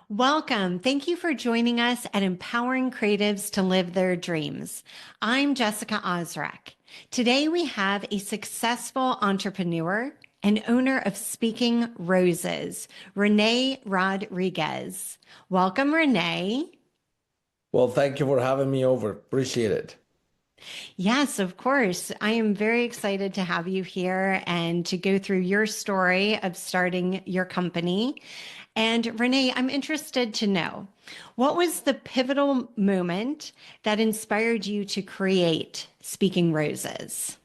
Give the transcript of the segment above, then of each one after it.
Welcome. Thank you for joining us at Empowering Creatives to Live Their Dreams. I'm Jessica Ozrek. Today we have a successful entrepreneur and owner of Speaking Roses, Rene Rodriguez. Welcome, Rene. Well, thank you for having me over. Appreciate it. Yes, of course. I am very excited to have you here and to go through your story of starting your company. And Renee, I'm interested to know what was the pivotal moment that inspired you to create Speaking Roses?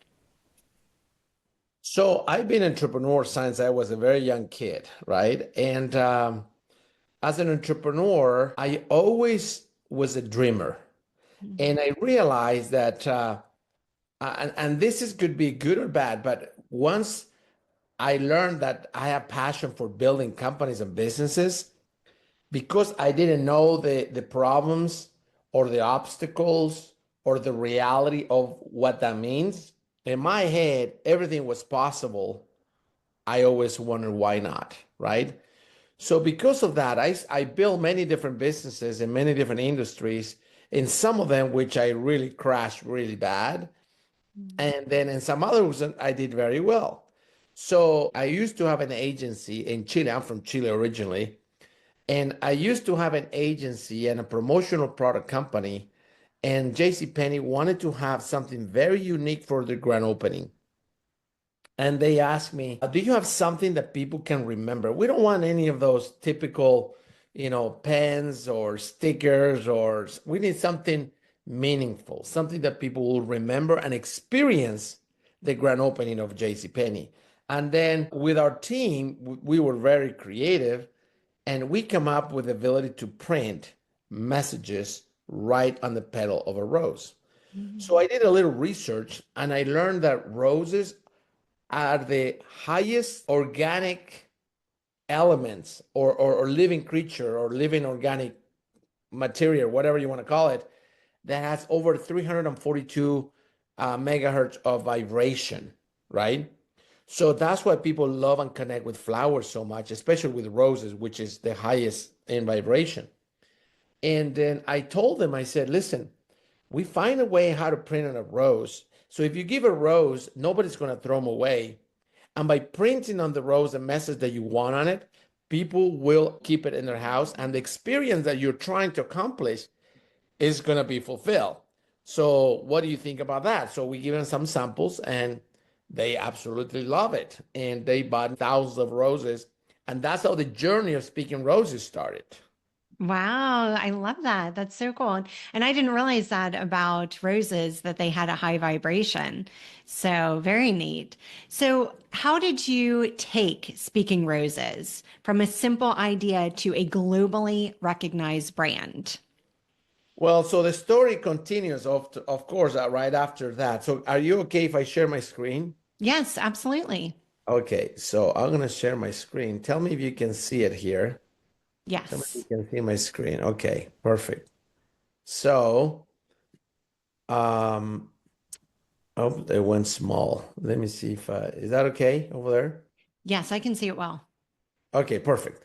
So I've been an entrepreneur since I was a very young kid, right? And as an entrepreneur, I always was a dreamer. And I realized that, and this is could be good or bad, but once I learned that I have passion for building companies and businesses, because I didn't know the problems or the obstacles or the reality of what that means. In my head, everything was possible. I always wondered why not, right? So because of that, I built many different businesses in many different industries, in some of them which I really crashed really bad. And then in some others, I did very well. So I used to have an agency in Chile. I'm from Chile originally. And I used to have an agency and a promotional product company, and JCPenney wanted to have something very unique for the grand opening. And they asked me, do you have something that people can remember? We don't want any of those typical, pens or stickers, or we need something meaningful, something that people will remember and experience the grand opening of JCPenney. And then with our team, we were very creative and we come up with the ability to print messages right on the petal of a rose. So I did a little research and I learned that roses are the highest organic elements or living creature or living organic material, whatever you want to call it, that has over 342 megahertz of vibration, right? So that's why people love and connect with flowers so much, especially with roses, which is the highest in vibration. And then I told them, I said, listen, we find a way how to print on a rose. So if you give a rose, nobody's going to throw them away. And by printing on the rose a message that you want on it, people will keep it in their house. And the experience that you're trying to accomplish is going to be fulfilled. So what do you think about that? So we give them some samples and they absolutely love it. And they bought thousands of roses. And that's how the journey of Speaking Roses started. Wow, I love that. That's so cool. And I didn't realize that about roses, that they had a high vibration. So very neat. So, how did you take Speaking Roses from a simple idea to a globally recognized brand? Well, so the story continues, of course, right after that. So are you okay if I share my screen? Yes, absolutely. Okay, so I'm going to share my screen. Tell me if you can see it here. Tell me if you Yes. can see my screen. Okay, perfect. So, um, oh, it went small. Let me see if is that okay over there? Yes, I can see it well. Okay, perfect.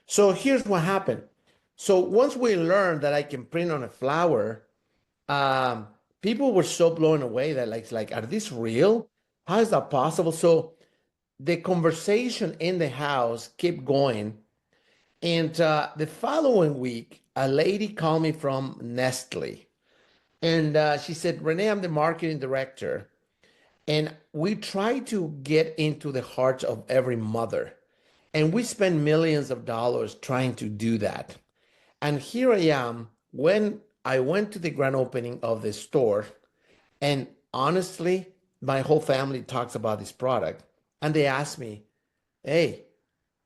So here's what happened. So once we learned that I can print on a flower, um, people were so blown away that like, are these real? How is that possible? So the conversation in the house kept going. And the following week, a lady called me from Nestle. And she said, Renee, I'm the marketing director. And we try to get into the hearts of every mother. And we spend millions of dollars trying to do that. And here I am when I went to the grand opening of the store. And honestly, my whole family talks about this product. And they asked me, hey,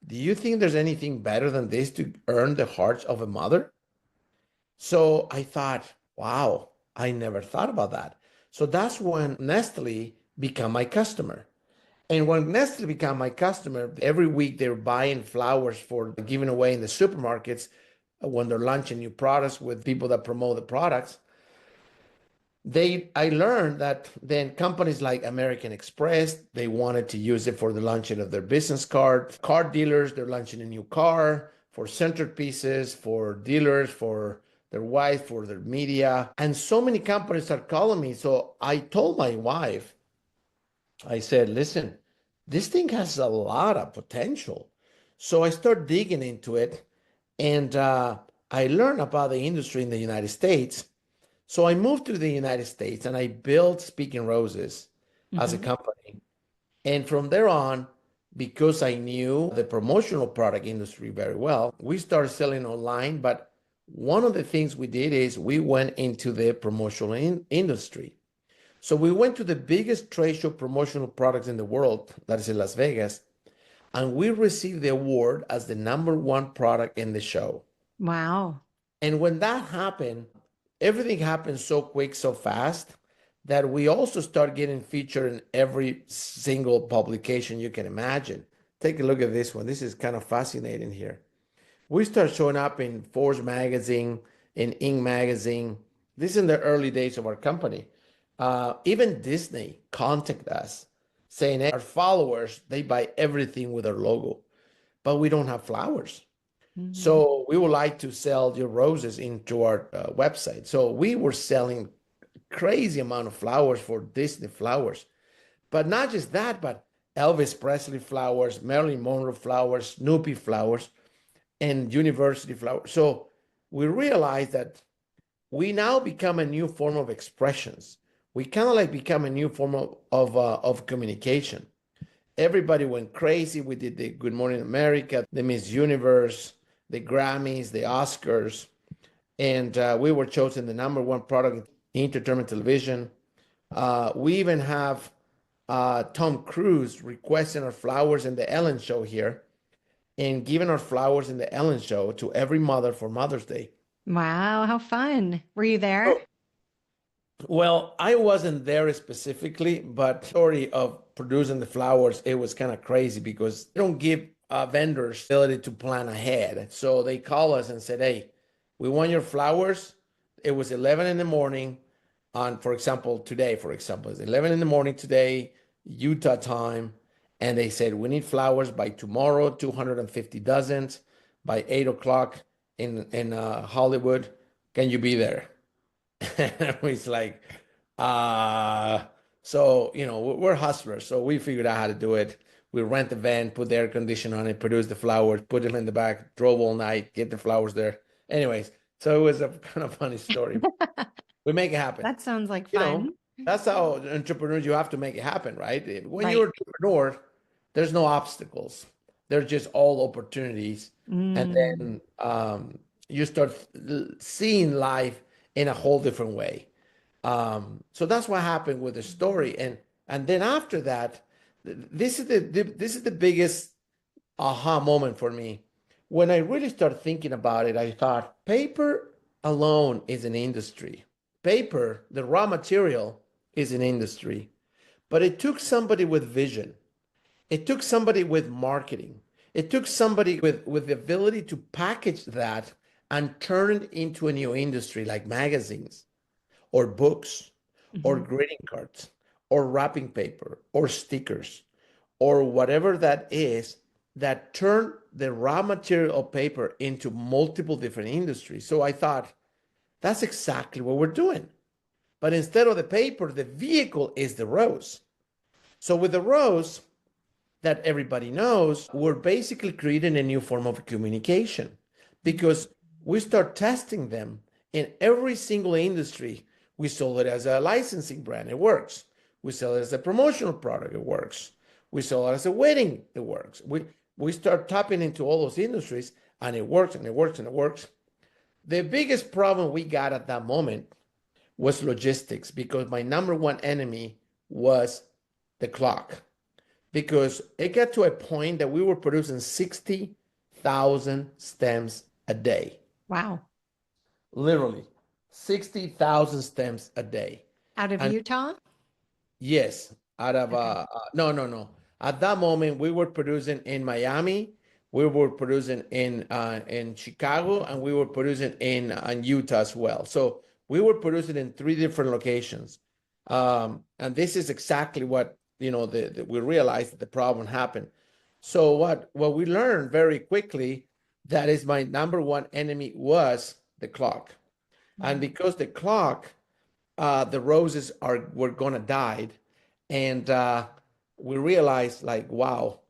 do you think there's anything better than this to earn the hearts of a mother? So I thought, wow, I never thought about that. So that's when Nestle became my customer. And when Nestle became my customer, every week they're buying flowers for giving away in the supermarkets when they're launching new products with people that promote the products. I learned that then companies like American Express, they wanted to use it for the launching of their business card. Car dealers, they're launching a new car. for centerpieces, for dealers, for their wife, for their media. And so many companies are calling me. So I told my wife, I said, listen, this thing has a lot of potential. So I start digging into it, and I learned about the industry in the United States. So I moved to the United States and I built Speaking Roses as a Hmm. company. And from there on, because I knew the promotional product industry very well, we started selling online. But one of the things we did is we went into the promotional industry. So we went to the biggest trade show promotional products in the world, that is in Las Vegas, and we received the award as the number one product in the show. Wow. And when that happened, everything happened so quick, so fast that we also start getting featured in every single publication you can imagine. Take a look at this one. This is kind of fascinating here. We start showing up in Forbes magazine, in Inc magazine. This is in the early days of our company. Even Disney contacted us saying, hey, our followers, they buy everything with our logo, but we don't have flowers. Mhm. So we would like to sell your roses into our website. So we were selling crazy amount of flowers for Disney flowers, but not just that, but Elvis Presley flowers, Marilyn Monroe flowers, Snoopy flowers, and university flowers. So we realized that we now become a new form of expressions. We kind of like become a new form of communication. Everybody went crazy. We did the Good Morning America, the Miss Universe, the Grammys, the Oscars, and we were chosen the number one product in entertainment television. We even have Tom Cruise requesting our flowers in the Ellen Show here and giving our flowers in the Ellen Show to every mother for Mother's Day. Wow, how fun. Were you there? So, well, I wasn't there specifically, but the story of producing the flowers, it was kind of crazy because they don't give vendors the ability to plan ahead. So they call us and said, hey, we want your flowers. It was 11 in the morning on, for example, today, for example, it's 11 in the morning today, Utah time. And they said, we need flowers by tomorrow, 250 dozens by 8 o'clock in Hollywood. Can you be there? And it's like, uh, so, we're hustlers. So we figured out how to do it. We rent the van, put the air conditioner on it, produce the flowers, put them in the back, drove all night, get the flowers there. Anyways, so it was a kind of funny story. We make it happen. That sounds like You know, fun. that's how entrepreneurs, you have to make it happen, right? When you're Right. an entrepreneur, there's no obstacles. They're just all opportunities. And Mm. then you start seeing life in a whole different way. So that's what happened with the story. And then after that, this is the biggest aha moment for me. When I really started thinking about it, I thought paper alone is an industry. Paper, the raw material, is an industry. But it took somebody with vision. It took somebody with marketing. It took somebody with the ability to package that and turn it into a new industry like magazines or books or Mhm. greeting cards or wrapping paper or stickers or whatever that is that turn the raw material of paper into multiple different industries. So I thought that's exactly what we're doing. But instead of the paper, the vehicle is the rose. So with the rose that everybody knows, we're basically creating a new form of communication because we start testing them in every single industry. We sold it as a licensing brand, it works. We sell it as a promotional product, it works. We sell it as a wedding, it works. We start tapping into all those industries and it works and it works and it works. The biggest problem we got at that moment was logistics because my number one enemy was the clock because it got to a point that we were producing 60,000 stems a day. Wow. Literally 60,000 stems a day. Out of And Utah? yes, out of Okay. no, no, no. At that moment, we were producing in Miami, we were producing in Chicago, and we were producing in Utah as well. So we were producing in three different locations. And this is exactly what we realized that the problem happened. So what we learned very quickly that is my number one enemy was the clock. And because the clock, the roses were gonna die, and we realized like, wow,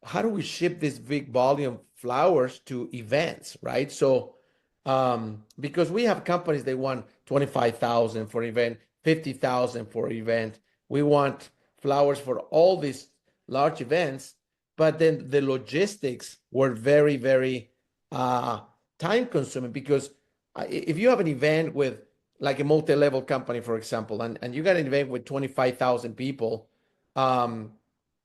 how do we ship this big volume flowers to events, right? So, because we have companies, they want 25,000 for event, 50,000 for event. We want flowers for all these large events, but then the logistics were very, very uh, time consuming because if you have an event with like a multi-level company, for example, and you got an event with 25,000 people, um,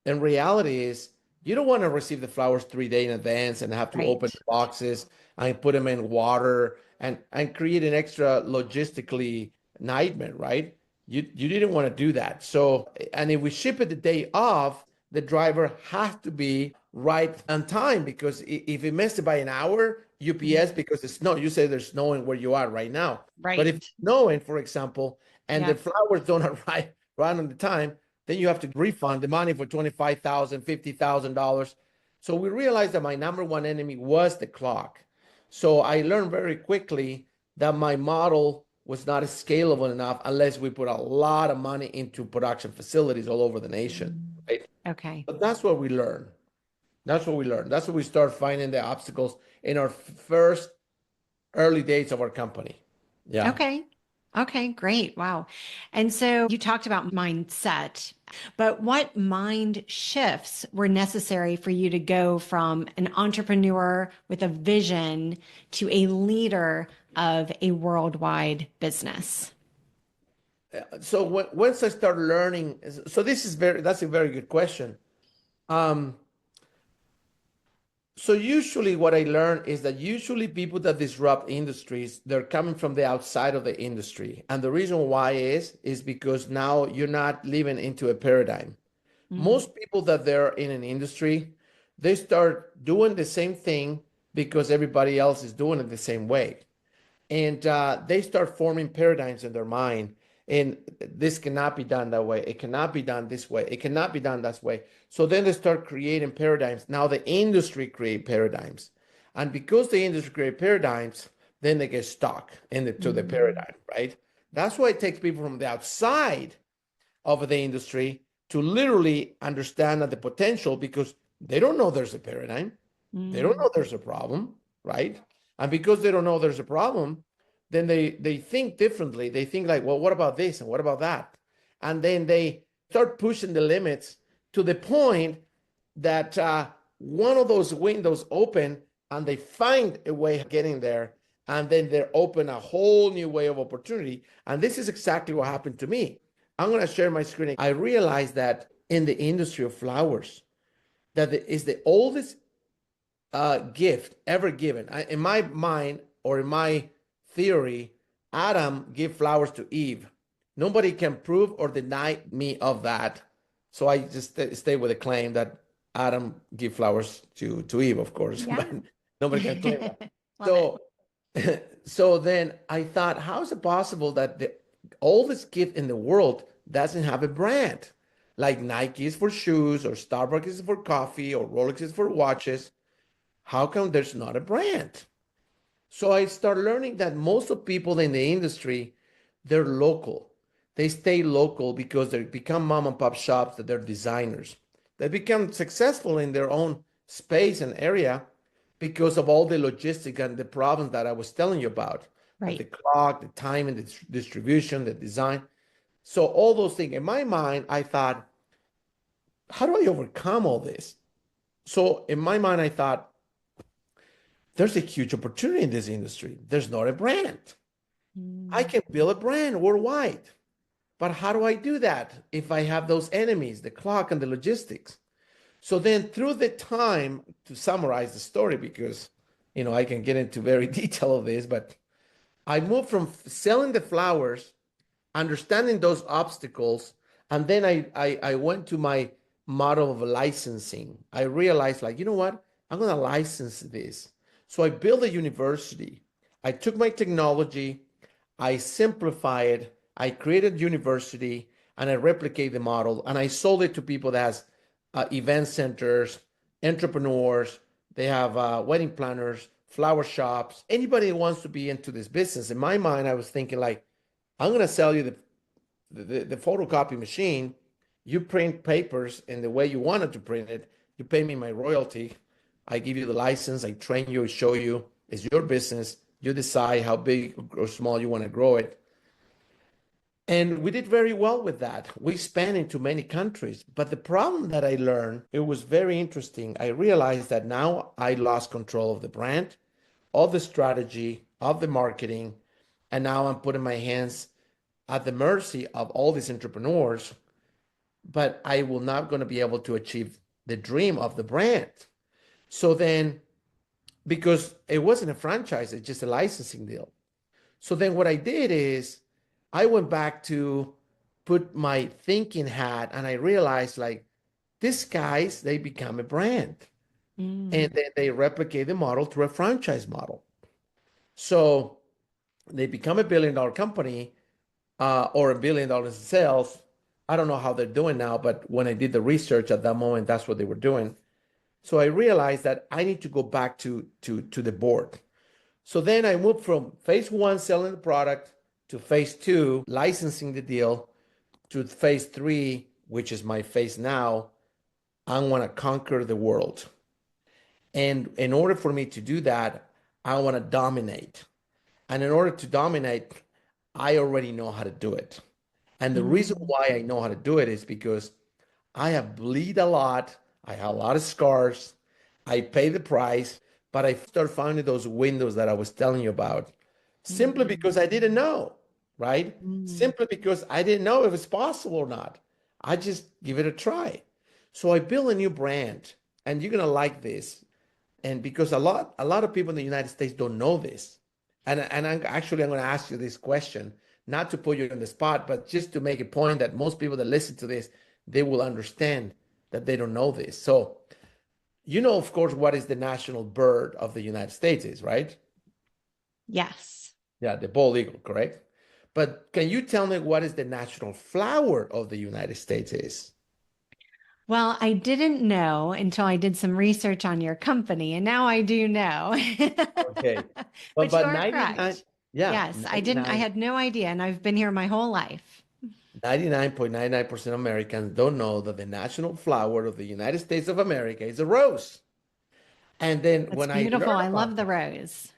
and reality is you don't want to receive the flowers 3 days in advance and have to open Right. the boxes and put them in water and create an extra logistically nightmare, right? You didn't want to do that. So, and if we ship it the day off, the driver has to be right on time because if it missed it by an hour, UPS, Mhm. because it's snow, you say there's snowing where you are right now. But if Right. it's snowing, for example, and the Yep. flowers don't arrive right on the time, then you have to refund the money for 25,000, $50,000. So we realized that my number one enemy was the clock. So I learned very quickly that my model was not scalable enough unless we put a lot of money into production facilities all over the nation, Mm. right? Okay. But that's what we learned. That's what we learned. That's what we start finding the obstacles in our first early days of our company. Yeah. Okay. Okay, great. Wow. And so you talked about mindset, but what mind shifts were necessary for you to go from an entrepreneur with a vision to a leader of a worldwide business? So once I started learning, so that's a very good question. Um, So usually what I learned is that usually people that disrupt industries, they're coming from the outside of the industry. And the reason why is because now you're not living into a paradigm. Mm, Most people that they're in an industry, they start doing the same thing because everybody else is doing it the same way, and they start forming paradigms in their mind, and this cannot be done that way, it cannot be done this way, it cannot be done that way. So then they start creating paradigms. Now the industry create paradigms, and because the industry create paradigms, then they get stuck to the mm, paradigm, right? That's why it takes people from the outside of the industry to literally understand the potential, because they don't know there's a paradigm. They don't mm, know there's a problem, right? And because they don't know there's a problem, then they think differently. They think like, well, what about this and what about that? And then they start pushing the limits to the point that one of those windows open and they find a way of getting there, and then they open a whole new way of opportunity. And this is exactly what happened to me. I'm going to share my screen. I realized that in the industry of flowers, that is the oldest gift ever given. In my mind, or in my theory, Adam gave flowers to Eve. Nobody can prove or deny me of that. So I just stay with the claim that Adam gave flowers to Eve, of course, but yeah. nobody can claim that. Love it. So, so then I thought, how is it possible that the oldest gift in the world doesn't have a brand? Like Nike is for shoes, or Starbucks is for coffee, or Rolex is for watches. How come there's not a brand? So I start learning that most of people in the industry, they're local. They stay local because they become mom and pop shops, that they're designers. They become successful in their own space and area because of all the logistic and the problems that I was telling you about, like the Right. clock, the time, and the distribution, the design. So all those things. In my mind, I thought, how do I overcome all this? So in my mind, I thought, there's a huge opportunity in this industry. There's not a brand. I Mm, can build a brand worldwide. But how do I do that if I have those enemies, the clock and the logistics? So then through the time, to summarize the story, because I can get into very detail of this, but I moved from selling the flowers, understanding those obstacles, and then I went to my model of licensing. I realized, like, you know what, I'm going to license this. So I built a university. I took my technology, I simplified, I created university, and I replicate the model, and I sold it to people that has event centers, entrepreneurs, They have wedding planners, flower shops, anybody who wants to be into this business. In my mind, I was thinking like, I'm going to sell you the photocopy machine. You print papers in the way you wanted to print it. You pay me my royalty. I give you the license. I train you, show you. It's your business. You decide how big or small you want to grow it. And we did very well with that. We span into many countries. But the problem that I learned, it was very interesting. I realized that now I lost control of the brand, of the strategy, of the marketing. And now I'm putting my hands at the mercy of all these entrepreneurs, but I will not going to be able to achieve the dream of the brand. So then, because it wasn't a franchise, it's just a licensing deal. So then what I did is I went back to put my thinking hat and I realized like these guys, they become a brand and then they replicate the model through a franchise model. So they become $1 billion company or $1 billion in sales. I don't know how they're doing now, but when I did the research at that moment, that's what they were doing. So I realized that I need to go back to the board. So then I moved from phase one, selling the product, to phase two, licensing the deal, to phase three, which is my phase now. I want to conquer the world. And in order for me to do that, I want to dominate. And in order to dominate, I already know how to do it. And the reason Mm. why I know how to do it is because I have bleed a lot. I have a lot of scars. I pay the price, but I start finding those windows that I was telling you about simply Mm. because I didn't know, right? Mm. Simply because I didn't know if it's possible or not. I just give it a try. So I built a new brand, and you're gonna like this. And because a lot of people in the United States don't know this. And I'm going to ask you this question, not to put you on the spot, but just to make a point that most people that listen to this, they will understand that they don't know this. So, you know, of course, what is the national bird of the United States is, right? Yes. Yeah, the bald eagle, correct? But can you tell me what is the national flower of the United States is? Well, I didn't know until I did some research on your company, and now I do know. Okay. But But you but are 99, correct. yeah, Yes, I 99 had no idea, and I've been here my whole life. 99.99% of Americans don't know that the national flower of the United States of America is a rose. And then That's when I beautiful. learned I love about the that, rose.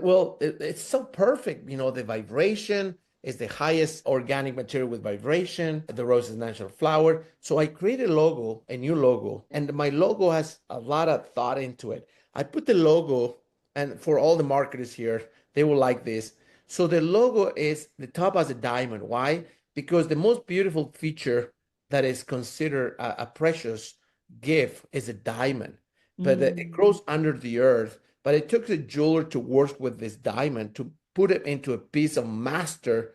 well, it's so perfect. You know, the vibration is the highest organic material with vibration. The rose is national flower. So I created a logo, a new logo, and my logo has a lot of thought into it. I put the logo, and for all the marketers here, they will like this. So the logo is the top as a diamond. Why? Because the most beautiful feature that is considered a precious gift is a diamond, but it Mm. grows under the earth. But it took the jeweler to work with this diamond to put it into a piece of master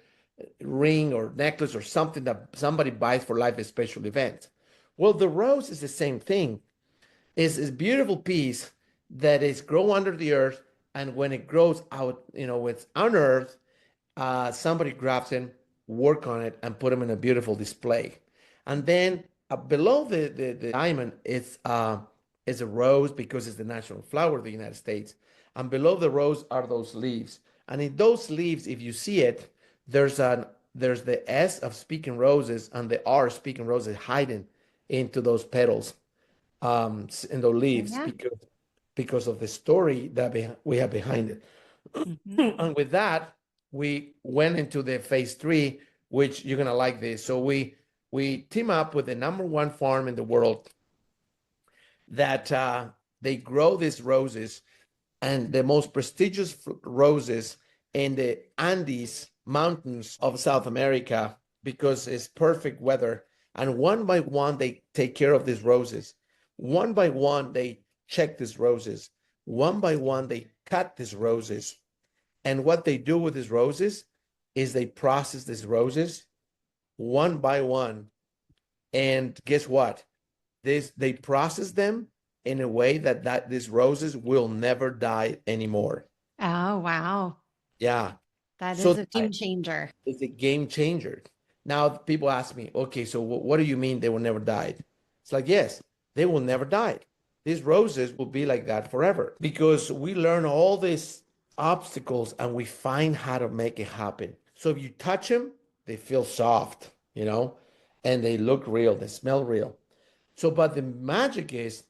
ring or necklace or something that somebody buys for life, a special event. Well, the rose is the same thing. It's a beautiful piece that is grow under the earth, and when it grows out, you know, it's unearthed, somebody grabs it, work on it, and put them in a beautiful display. And then below the diamond is a rose because it's the national flower of the United States. And below the rose are those leaves. And in those leaves, if you see it, there's the S of speaking roses and the R speaking roses hiding into those petals, in those Oh, leaves yeah. because of the story that we have behind it. Hmm. And with that, we went into the phase three, which you're gonna like this. So we team up with the number one farm in the world that they grow these roses and the most prestigious roses in the Andes mountains of South America because it's perfect weather. And one by one, they take care of these roses. One by one, they check these roses. One by one, they cut these roses. And what they do with these roses is they process these roses one by one. And guess what? They process them in a way that these roses will never die anymore. Oh, wow. Yeah. That is So a game changer. it's a game changer. Now people ask me, okay, so what do you mean they will never die? It's like, yes, they will never die. these roses will be like that forever because we learn all these obstacles and we find how to make it happen. So if you touch them, they feel soft, and they look real, they smell real. So, but the magic is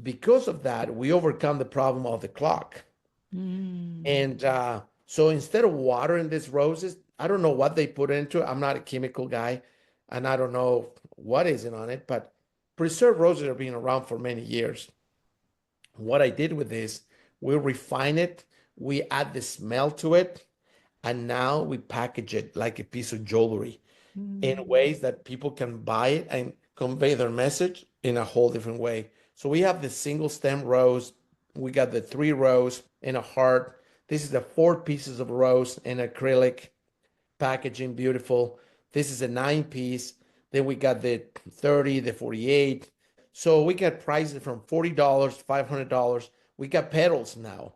because of that, we overcome the problem of the clock. Mm. And so instead of watering these roses, I don't know what they put into it. I'm not a chemical guy and I don't know what is it on it, but preserved roses have been around for many years. What I did with this, we refine it, we add the smell to it, and now we package it like a piece of jewelry in Mm. ways that people can buy it and convey their message in a whole different way. So we have the single stem rose, we got the 3 rows in a heart. This is the 4 pieces of rose in acrylic packaging, beautiful. This is a 9 piece. Then we got the 30, the 48. So we got prices from $40, $500. We got petals now.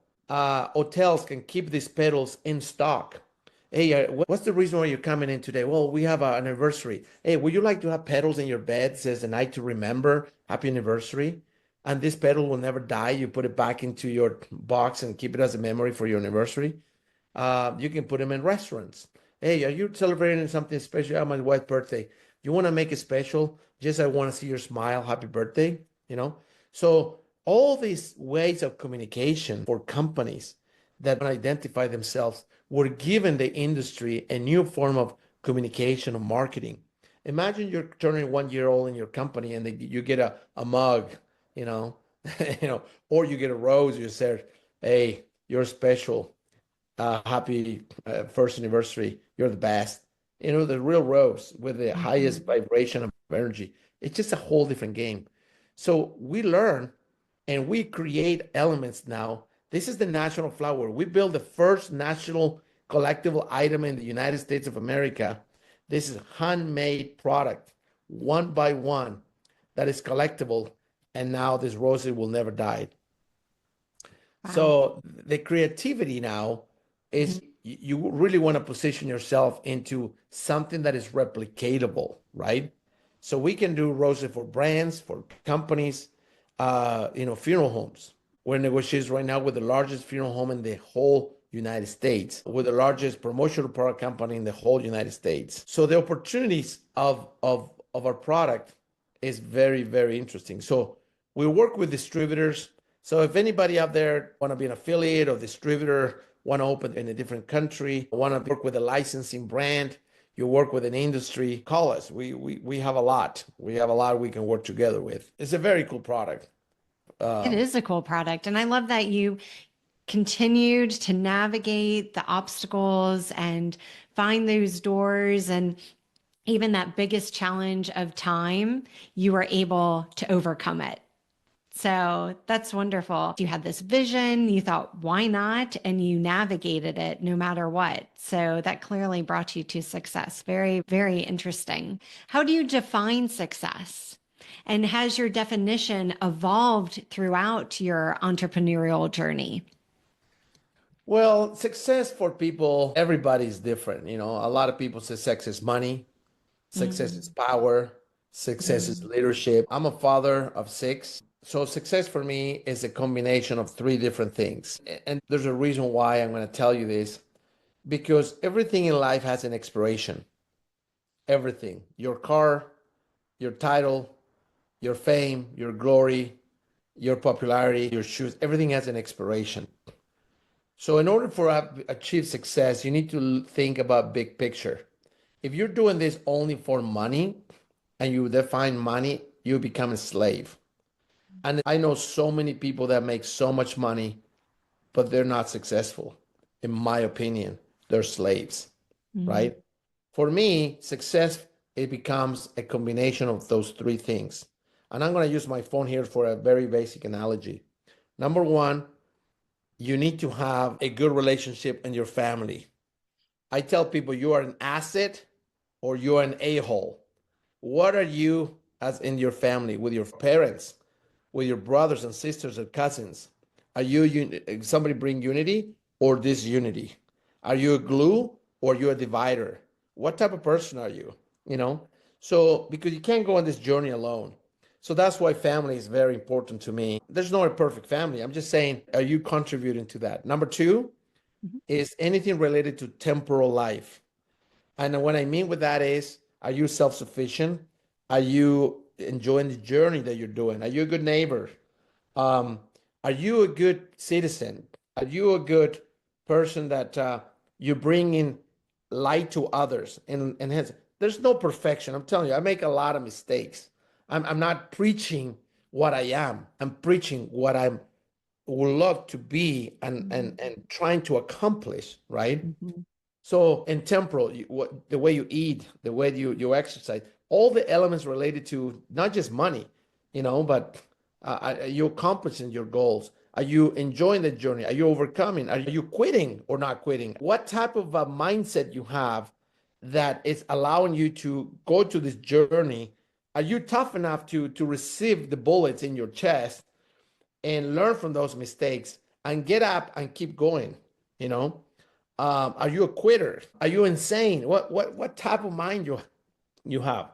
Hotels can keep these petals in stock. Hey, what's the reason why you're coming in today? Well, we have an anniversary. Hey, would you like to have petals in your bed? It says a night to remember, happy anniversary. And this petal will never die. You put it back into your box and keep it as a memory for your anniversary. You can put them in restaurants. Hey, are you celebrating something special? On my wife's birthday. You want to make it special? Just I want to see your smile. Happy birthday. So all these ways of communication for companies that identify themselves were given the industry a new form of communication or marketing. Imagine you're turning 1 year old in your company and you get a mug, you know, or you get a rose. You say, "Hey, you're special. Happy first anniversary. You're the best." The real rose with the highest Mhm. vibration of energy. It's just a whole different game. So we learn and we create elements now. This is the national flower. We built the first national collectible item in the United States of America. This is a handmade product, one by one, that is collectible. And now this rosary will never die. Wow. So the creativity now Mhm. is you really want to position yourself into something that is replicatable, right? So we can do roses for brands, for companies, funeral homes. We're negotiating right now with the largest funeral home in the whole United States, with the largest promotional product company in the whole United States. So the opportunities of our product is very, very interesting. So we work with distributors. So if anybody out there want to be an affiliate or distributor, want to open in a different country, want to work with a licensing brand, you work with an industry, call us. We have a lot. We have a lot we can work together with. It's a very cool product. It is a cool product. And I love that you continued to navigate the obstacles and find those doors. And even that biggest challenge of time, you were able to overcome it. So that's wonderful. You had this vision, you thought, why not? And you navigated it no matter what. So that clearly brought you to success. Very, very interesting. How do you define success? And has your definition evolved throughout your entrepreneurial journey? Well, success for people, everybody's different. A lot of people say success is money, success is Mm, power, success is mm, leadership. I'm a father of 6. So success for me is a combination of 3 different things. And there's a reason why I'm going to tell you this because everything in life has an expiration. Everything. Your car, your title, your fame, your glory, your popularity, your shoes, everything has an expiration. So in order for achieve success, you need to think about big picture. If you're doing this only for money and you define money, you become a slave. And I know so many people that make so much money, but they're not successful. In my opinion, they're slaves, mm. right? For me, success, it becomes a combination of those 3 things. And I'm going to use my phone here for a very basic analogy. Number one, you need to have a good relationship in your family. I tell people you are an asset or you're an a-hole. What are you as in your family with your parents, with your brothers and sisters and cousins? Are you somebody bring unity or disunity? Are you a glue or you a divider? What type of person are you? You know? So because you can't go on this journey alone. So that's why family is very important to me. There's not a perfect family. I'm just saying, are you contributing to that? Number two Mhm. is anything related to temporal life. And what I mean with that is, are you self-sufficient? Are you enjoying the journey that you're doing? Are you a good neighbor? Um, are you a good citizen? Are you a good person that you bring in light to others? And hence, there's no perfection. I'm telling you, I make a lot of mistakes. I'm not preaching what I am. I'm preaching what I would love to be and trying to accomplish, right? Mhm. So in temporal, the way you eat, the way you exercise, all the elements related to not just money, but are you accomplishing your goals? Are you enjoying the journey? Are you overcoming? Are you quitting or not quitting? What type of a mindset you have that is allowing you to go to this journey? Are you tough enough to receive the bullets in your chest and learn from those mistakes and get up and keep going? You know, are you a quitter? Are you insane? What type of mind you have?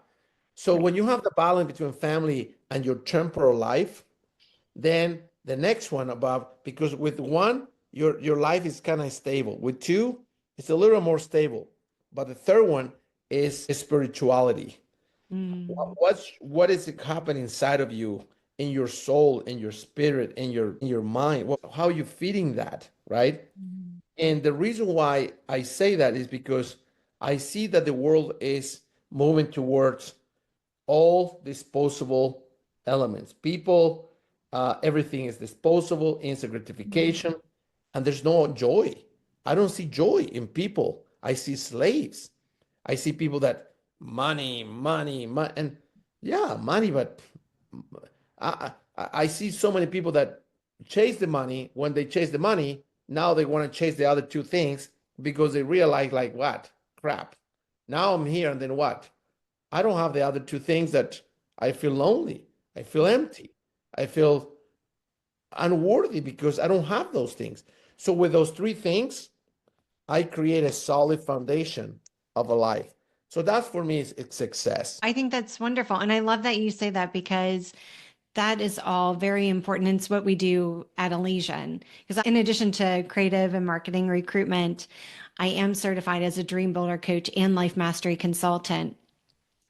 So Right. when you have the balance between family and your temporal life, then the next one above, because with one, your life is kind of stable. With two, it's a little more stable. But the third one is spirituality. Mm. What is it happening inside of you, in your soul, in your spirit, in your mind? How are you feeding that, right? Mm. And the reason why I say that is because I see that the world is moving towards all disposable elements. People, everything is disposable, instant gratification, and there's no joy. I don't see joy in people. I see slaves. I see people that money, money, money, and yeah, money, but I see so many people that chase the money. When they chase the money, now they want to chase the other two things because they realize, like, what? Crap. Now I'm here, and then what? I don't have the other two things that I feel lonely. I feel empty. I feel unworthy because I don't have those things. So with those three things, I create a solid foundation of a life. So that's for me is it's success. I think that's wonderful. And I love that you say that because that is all very important. It's what we do at Elysian. Because in addition to creative and marketing recruitment, I am certified as a dream builder coach and life mastery consultant.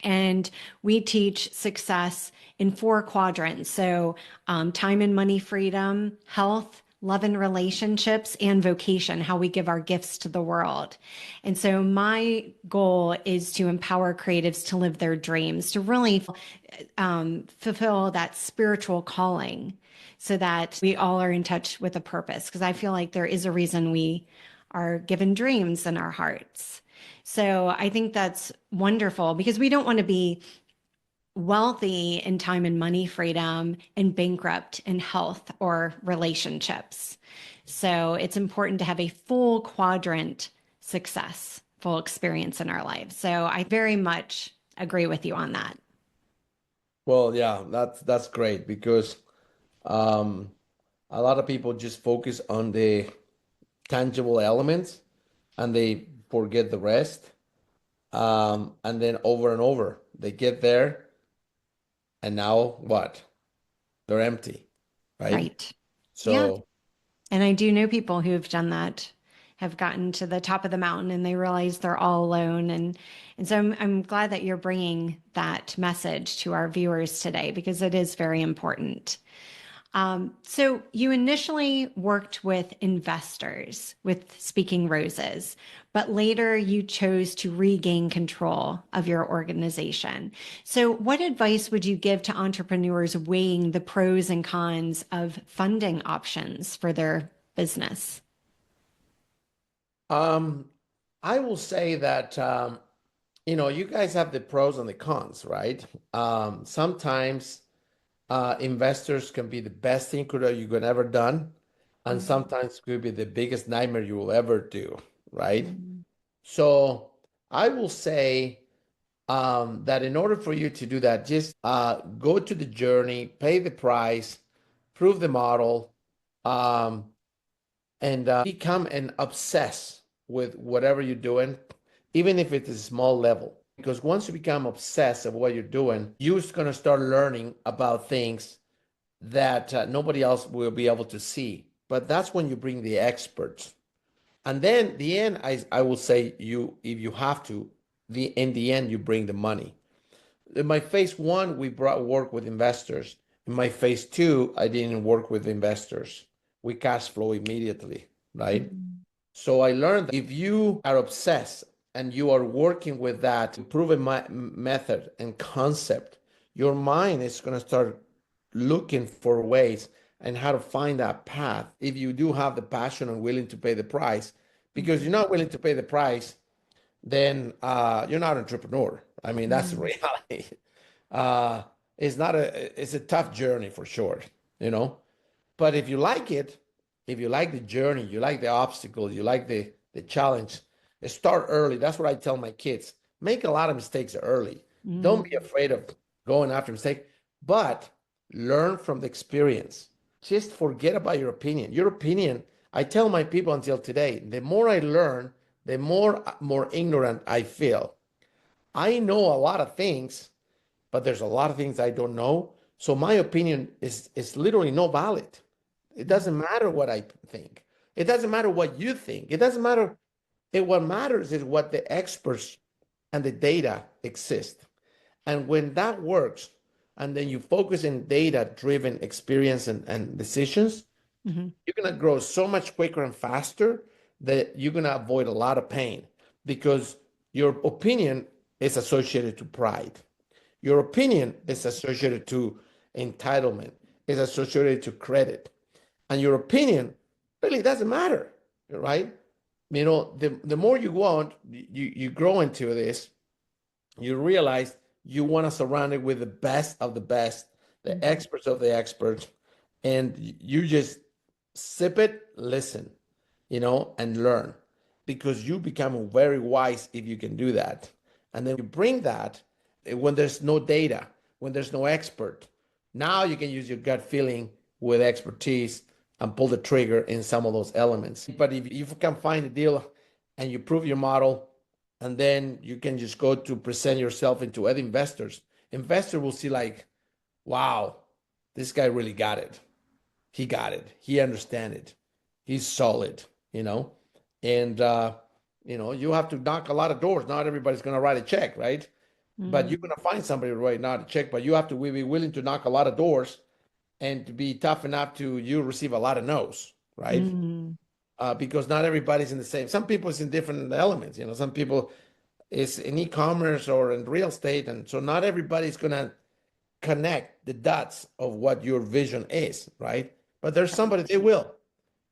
And we teach success in four quadrants. So, time and money freedom, health, love and relationships, and vocation, how we give our gifts to the world. And so, my goal is to empower creatives to live their dreams, to really fulfill that spiritual calling so that we all are in touch with a purpose. Because I feel like there is a reason we are given dreams in our hearts. So I think that's wonderful because we don't want to be wealthy in time and money freedom and bankrupt in health or relationships. So it's important to have a full quadrant success, full experience in our lives. So I very much agree with you on that. Well, yeah, that's great because um, a lot of people just focus on the tangible elements and they forget the rest. And then over and over, they get there, and now what? They're empty, right? Right. Yeah. So, And I do know people who have done that, have gotten to the top of the mountain and they realize they're all alone. And so I'm glad that you're bringing that message to our viewers today because it is very important. So you initially worked with investors with Speaking Roses, but later you chose to regain control of your organization. So what advice would you give to entrepreneurs weighing the pros and cons of funding options for their business? um, I will say that you guys have the pros and the cons, right? Sometimes investors can be the best thing you could ever done, and Mm. sometimes could be the biggest nightmare you will ever do, right? Mm. So I will say that in order for you to do that, just go to the journey, pay the price, prove the model, um, and become an obsess with whatever you're doing, even if it's a small level. Because once you become obsessed of what you're doing, you're going to start learning about things that nobody else will be able to see. But that's when you bring the experts. And then the end, I will say you, if you have to, in the end, you bring the money. In my phase one, we brought work with investors. In my phase two, I didn't work with investors. We cash flow immediately, right? Mm-hmm. So I learned that if you are obsessed and you are working with that proven method and concept, your mind is going to start looking for ways and how to find that path. If you do have the passion and willing to pay the price, because you're not willing to pay the price, then you're not an entrepreneur. I mean, that's the Mm-hmm. reality. Uh, it's a tough journey for sure, you know. But if you like it, if you like the journey, you like the obstacles, you like the challenge, start early. That's what I tell my kids. Make a lot of mistakes early. Don't be afraid of going after mistake, but learn from the experience. Just forget about your opinion. Your opinion, I tell my people until today, the more I learn, the more ignorant I feel. I know a lot of things, but there's a lot of things I don't know. So my opinion is literally no valid. It doesn't matter what I think. It doesn't matter what you think. It doesn't matter. What matters is what the experts and the data exist. And when that works, and then you focus in data-driven experience and decisions, Mm-hmm. you're going to grow so much quicker and faster that you're going to avoid a lot of pain because your opinion is associated to pride. Your opinion is associated to entitlement, is associated to credit. And your opinion really doesn't matter, right? You know, the more you go on, you grow into this, you realize you want to surround it with the best of the best, the Mm-hmm. experts of the experts, and you just sip it, listen, and learn because you become very wise if you can do that. And then you bring that when there's no data, when there's no expert. Now you can use your gut feeling with expertise and pull the trigger in some of those elements. But if you can find a deal and you prove your model, and then you can just go to present yourself into other investors, investor will see like, wow, this guy really got it. He got it. He understand it. He's solid, you know. And you have to knock a lot of doors. Not everybody's going to write a check, right? But you're Mm-hmm. going to find somebody to write not a check. But you have to be willing to knock a lot of doors and to be tough enough to you receive a lot of no's, right? Mm-hmm. Because not everybody's in the same. Some people is in different elements. Some people is in e-commerce or in real estate, and so not everybody's going to connect the dots of what your vision is, right? But there's somebody they will.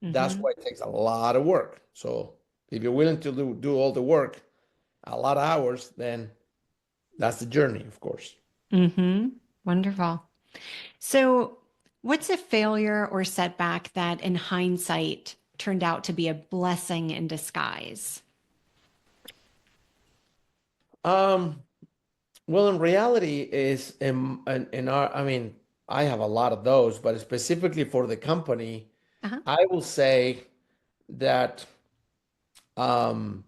That's Mm-hmm. why it takes a lot of work. So if you're willing to do all the work, a lot of hours, then that's the journey, of course. Mm-hmm. Wonderful. So, what's a failure or setback that in hindsight turned out to be a blessing in disguise? Um, well, in reality, is in our, I mean, I have a lot of those, but specifically for the company, Uh-huh. I will say that um,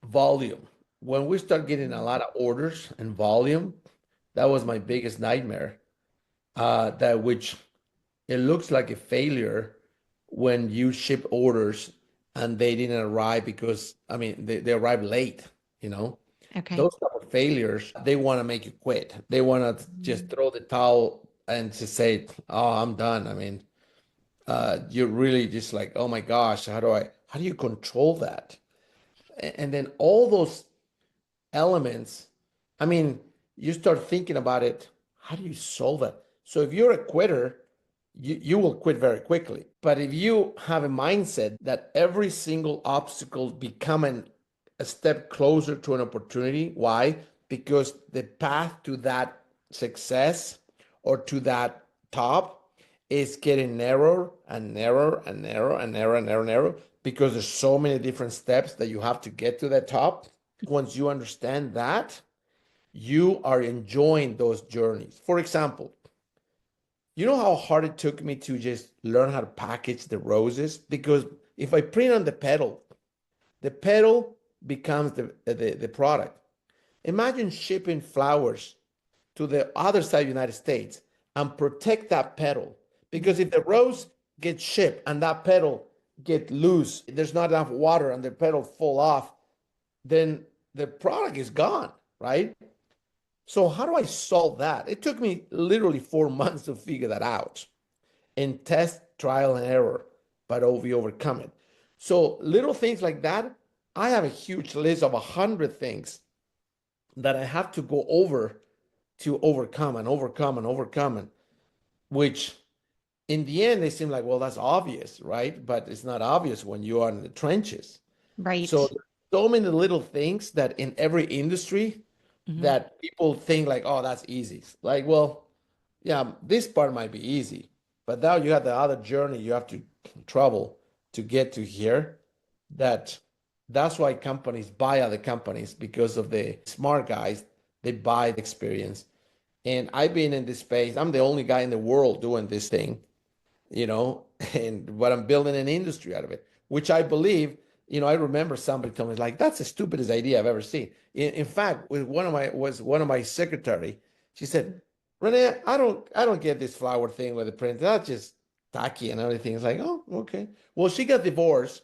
volume. When we start getting a lot of orders and volume, that was my biggest nightmare. That which it looks like a failure when you ship orders and they didn't arrive because I mean they arrived late, you know. Okay. Those type of failures, they want to make you quit. They want to just throw the towel and just say, "Oh, I'm done." I mean, you're really just like, "Oh my gosh, how do you control that?" And then all those elements, I mean, you start thinking about it, how do you solve it? So if you're a quitter, you will quit very quickly. But if you have a mindset that every single obstacle becoming a step closer to an opportunity, why? Because the path to that success or to that top is getting narrower and narrower and narrower and narrower and narrower and narrower because there's so many different steps that you have to get to that top. Once you understand that, you are enjoying those journeys. For example, you know how hard it took me to just learn how to package the roses? Because if I print on the pedal becomes the product. Imagine shipping flowers to the other side of the United States and protect that petal. Because if the rose gets shipped and that petal get loose, there's not enough water and the petal fall off, then the product is gone, right? So how do I solve that? It took me literally 4 months to figure that out and test, trial, and error, but we overcome it. So little things like that, I have a huge list of 100 things that I have to go over to overcome and overcome and overcome, and which in the end they seem like, well, that's obvious, right? But it's not obvious when you are in the trenches. So Right. so many little things that in every industry Hmm. that people think like, oh, that's easy. Like, well, yeah, this part might be easy, but now you have the other journey you have to travel to get to here. That that's why companies buy other companies because of the smart guys. They buy the experience. And I've been in this space. I'm the only guy in the world doing this thing, you know, and but I'm building an industry out of it, which I believe, I remember somebody told me like that's the stupidest idea I've ever seen. In fact, with one of my secretary, she said, Rene, I don't get this flower thing with the print. That's just tacky and everything. It's like, oh, okay. Well, she got divorced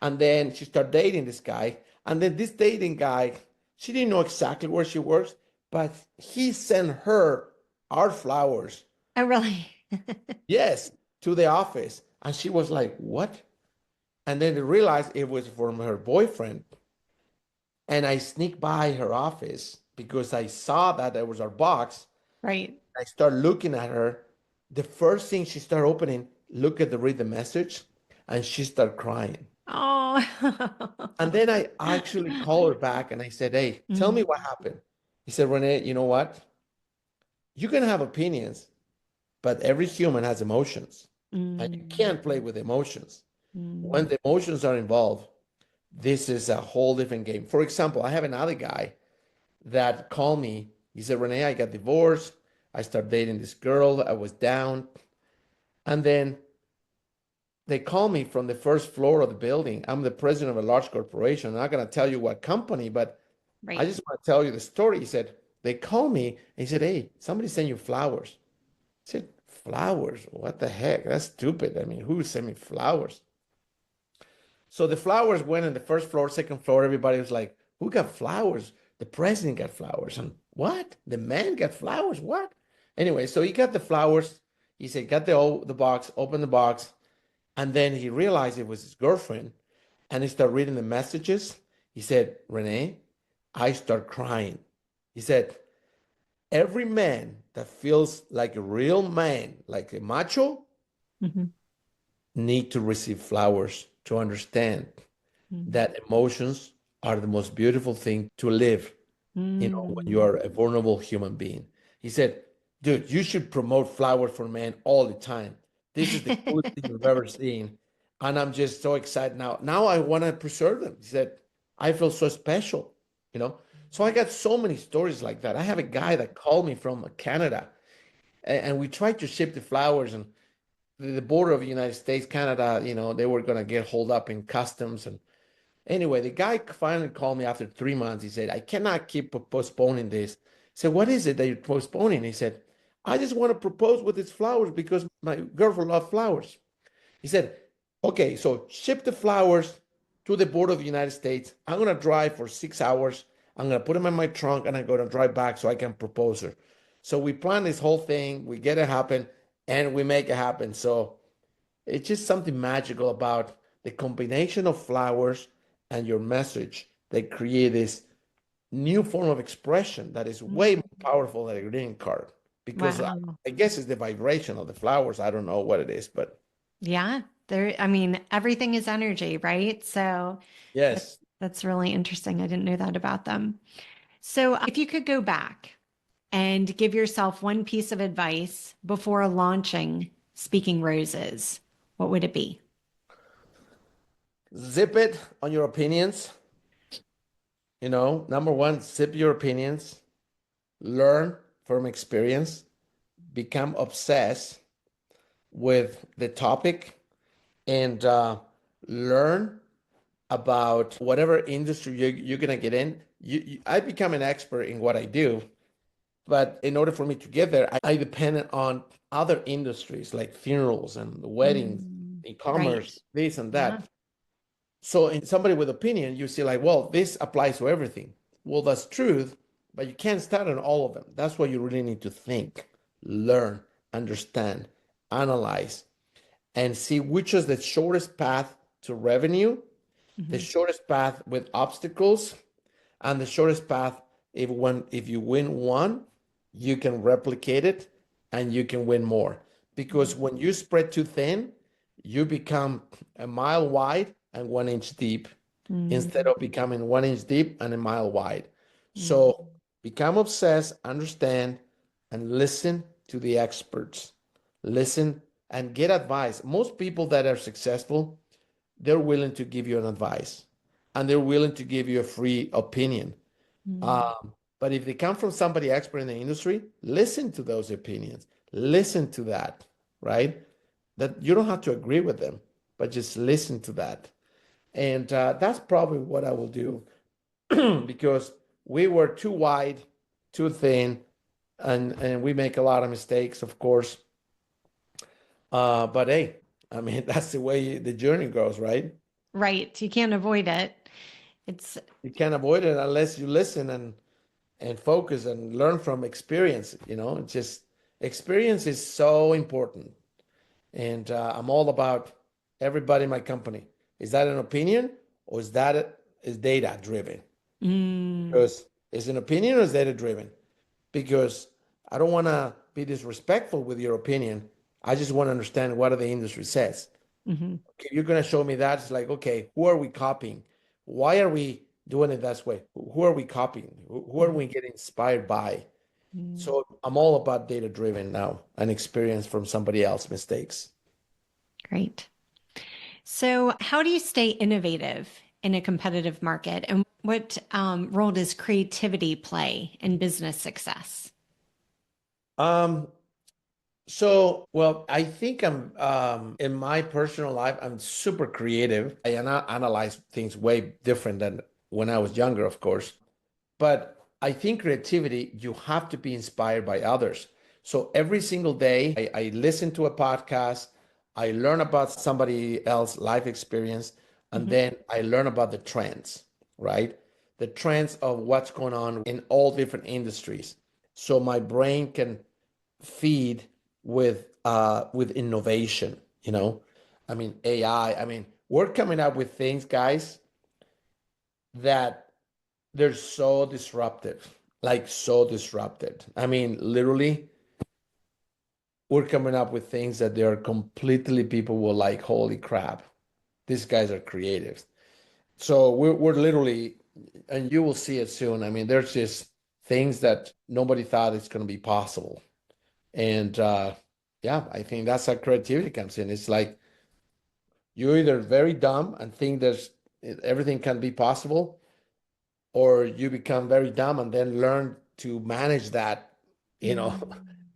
and then she started dating this guy. And then this dating guy, she didn't know exactly where she works, but he sent her art flowers. Oh, really? Yes, to the office. And she was like, what? And then they realized it was from her boyfriend. And I sneaked by her office because I saw that there was our box. Right. I started looking at her. The first thing she started opening, look at the read the message, and she started crying. Oh. And then I actually called her back and I said, hey, tell me Mm, what happened. He said, Rene, you know what? You can have opinions, but every human has emotions. And you mm, can't play with emotions. When mm. the emotions are involved, this is a whole different game. For example, I have another guy that called me. He said, Rene, I got divorced. I started dating this girl. I was down. And then they call me from the first floor of the building. I'm the president of a large corporation. I'm not going to tell you what company, but I Right. just want to tell you the story. He said, they called me and he said, hey, somebody sent you flowers. I said, flowers? What the heck? That's stupid. I mean, who sent me flowers? So the flowers went in the first floor, second floor. Everybody was like, who got flowers? The president got flowers. And what? The man got flowers? What? Anyway, so he got the flowers. He said, got the box, opened the box. And then he realized it was his girlfriend. And he started reading the messages. He said, Rene, I start crying. He said, every man that feels like a real man, like a macho, Mhm. need to receive flowers to understand Mhm. that emotions are the most beautiful thing to live, when you Mm. are a vulnerable human being. He said, dude, you should promote flowers for men all the time. This is the coolest thing you've ever seen. And I'm just so excited now. Now I want to preserve them. He said, I feel so special, you know? So I got so many stories like that. I have a guy that called me from Canada and we tried to ship the flowers and the border of the United States, Canada, they were going to get hold up in customs. And anyway, the guy finally called me after 3 months. He said, I cannot keep postponing this. I said, what is it that you're postponing? He said, I just want to propose with these flowers because my girlfriend loves flowers. He said, okay, so ship the flowers to the border of the United States. I'm going to drive for 6 hours. I'm going to put them in my trunk and I'm going to drive back so I can propose her. So we plan this whole thing, we get it happen, and we make it happen. So it's just something magical about the combination of flowers and your message that create this new form of expression that is way more Mm. powerful than a greeting card. Because Wow. I guess it's the vibration of the flowers. I don't know what it is, but Yeah. I mean, everything is energy, right? So yes. that's really interesting. I didn't know that about them. So if you could go back and give yourself one piece of advice before launching Speaking Roses, what would it be? Zip it on your opinions. Number one, zip your opinions, learn from experience, become obsessed with the topic, and learn about whatever industry you're going to get in. I become an expert in what I do, but in order for me to get there, I depend on other industries like funerals and weddings, Right. e-commerce, this and Yeah. that. So in somebody with opinion, you see like, well, this applies to everything. Well, that's truth, but you can't start on all of them. That's why you really need to think, learn, understand, analyze, and see which is the shortest path to revenue, the Hmm. shortest path with obstacles, and the shortest path if you win one, you can replicate it and you can win more. Because when you spread too thin, you become a mile wide and 1 inch deep instead Mm-hmm. of becoming 1 inch deep and a mile wide. So become obsessed, understand, and listen to the experts. Listen and get advice. Most people that are successful, they're willing to give you an advice and they're willing to give you a free opinion. But if they come from somebody expert in the industry, listen to those opinions. Listen to that, right? That you don't have to agree with them, but just listen to that. And that's probably what I will do because we were too wide, too thin, and we make a lot of mistakes, of course. But hey, I mean, that's the way the journey goes, right? Right. You can't avoid it. It's You can't avoid it unless you listen and focus and learn from experience. It's just experience is so important. And I'm all about everybody in my company. Is that an opinion or is data driven? mm, Because is an opinion or is data driven? Because I don't want to be disrespectful with your opinion. I just want to understand what the industry says. hmm Okay, you're going to show me that. It's like, okay, who are we copying? Why are we doing it that way? Who are we copying? Who are we getting inspired by? So I'm all about data driven now and experience from somebody else's mistakes. Great. So, how do you stay innovative in a competitive market? And what role does creativity play in business success? Um, well, I think I'm in my personal life, I'm super creative. I analyze things way different than when I was younger, of course. But I think creativity, you have to be inspired by others. So every single day, I listen to a podcast, I learn about somebody else's life experience, and Hmm. then I learn about the trends, right? The trends of what's going on in all different industries. So my brain can feed with innovation, I mean, AI. I mean, we're coming up with things, guys, that they're so disruptive, like so disrupted. I mean, literally, we're coming up with things that they are completely people will like, holy crap, these guys are creative. So we're literally, and you will see it soon. I mean, there's just things that nobody thought it's going to be possible. And yeah, I think that's how creativity comes in. It's like you're either very dumb and think there's everything can be possible, or you become very dumb and then learn to manage that, you know,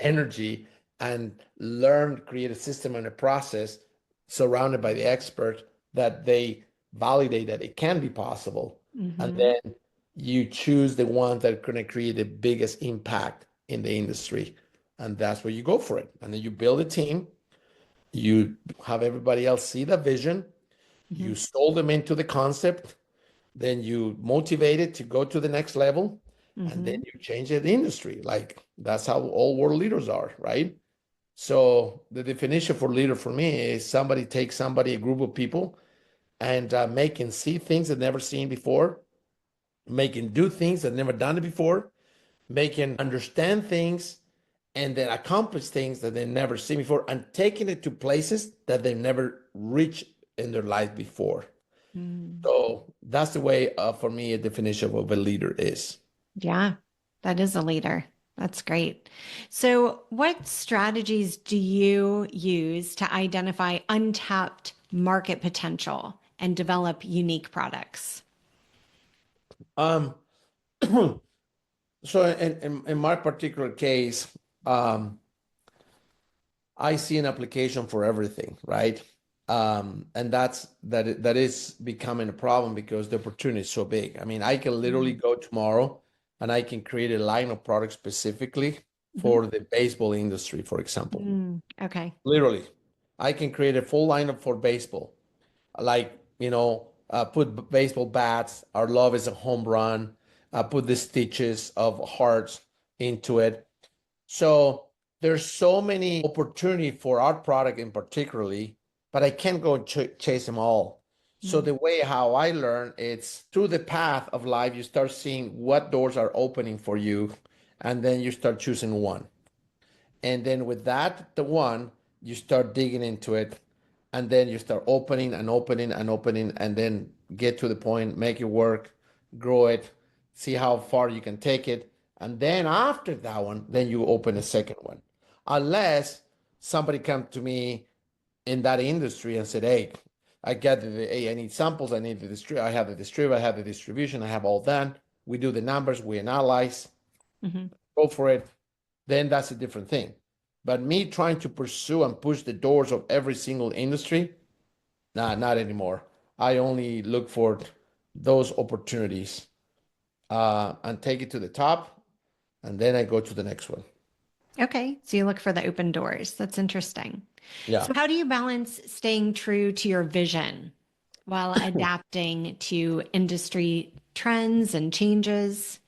energy and learn, create a system and a process surrounded by the expert that they validate that it can be possible. And Hmm. then you choose the ones that are going to create the biggest impact in the industry. And that's where you go for it. And then you build a team, you have everybody else see the vision, Hmm. you sold them into the concept, then you motivate it to go to the next level, and then Hmm. you change the industry. Like that's how all world leaders are, right? So the definition for leader for me is somebody takes somebody, a group of people, and making see things that never seen before, making do things that never done it before, making understand things, and then accomplish things that they never seen before, and taking it to places that they never reached in their life before. Mm. So that's the way, for me, a definition of a leader is. Yeah, that is a leader. That's great. So, what strategies do you use to identify untapped market potential and develop unique products? Um, so in my particular case, um, I see an application for everything, right? And that is becoming a problem because the opportunity is so big. I mean, I can literally Mm-hmm. go tomorrow and I can create a line of products specifically Mm-hmm. for the baseball industry, for example. Okay. Literally, I can create a full lineup for baseball, like, put baseball bats. Our love is a home run. Put the stitches of hearts into it. So there's so many opportunity for our product in particularly, but I can't go chase them all. So the way how I learn, it's through the path of life. You start seeing what doors are opening for you, and then you start choosing one. And then with that, the one, you start digging into it. And then you start opening and opening and opening, and then get to the point, make it work, grow it, see how far you can take it. And then after that one, then you open a second one. Unless somebody come to me in that industry and said, hey, hey, I need samples, I need the I have the distributor, I have the distribution, I have all that. We do the numbers, we analyze, Mm-hmm. go for it, then that's a different thing. But me trying to pursue and push the doors of every single industry, nah, not anymore. I only look for those opportunities, and take it to the top, and then I go to the next one. Okay. So you look for the open doors. That's interesting. Yeah. So how do you balance staying true to your vision while adapting to industry trends and changes?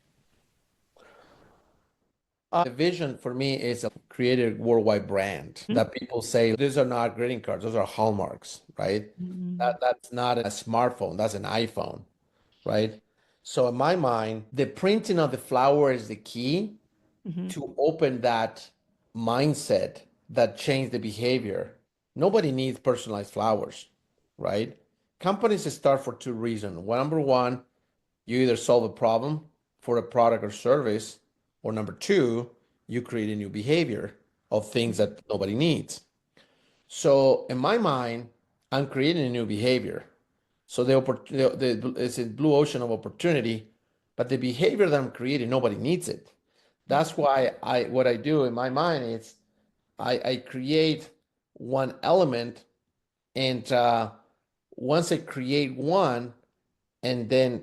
The vision for me is a created worldwide brand that people say these are not greeting cards, those are hallmarks, right? Mm-hmm. That's not a smartphone, that's an iPhone, right? So in my mind, the printing of the flower is the key Mm-hmm. to open that mindset that change the behavior. Nobody needs personalized flowers, right? Companies start for two reasons. Well, number one, you either solve a problem for a product or service, or number two, you create a new behavior of things that nobody needs. So in my mind, I'm creating a new behavior. So it's a blue ocean of opportunity, but the behavior that I'm creating, nobody needs it. That's why what I do in my mind is I create one element, and once I create one and then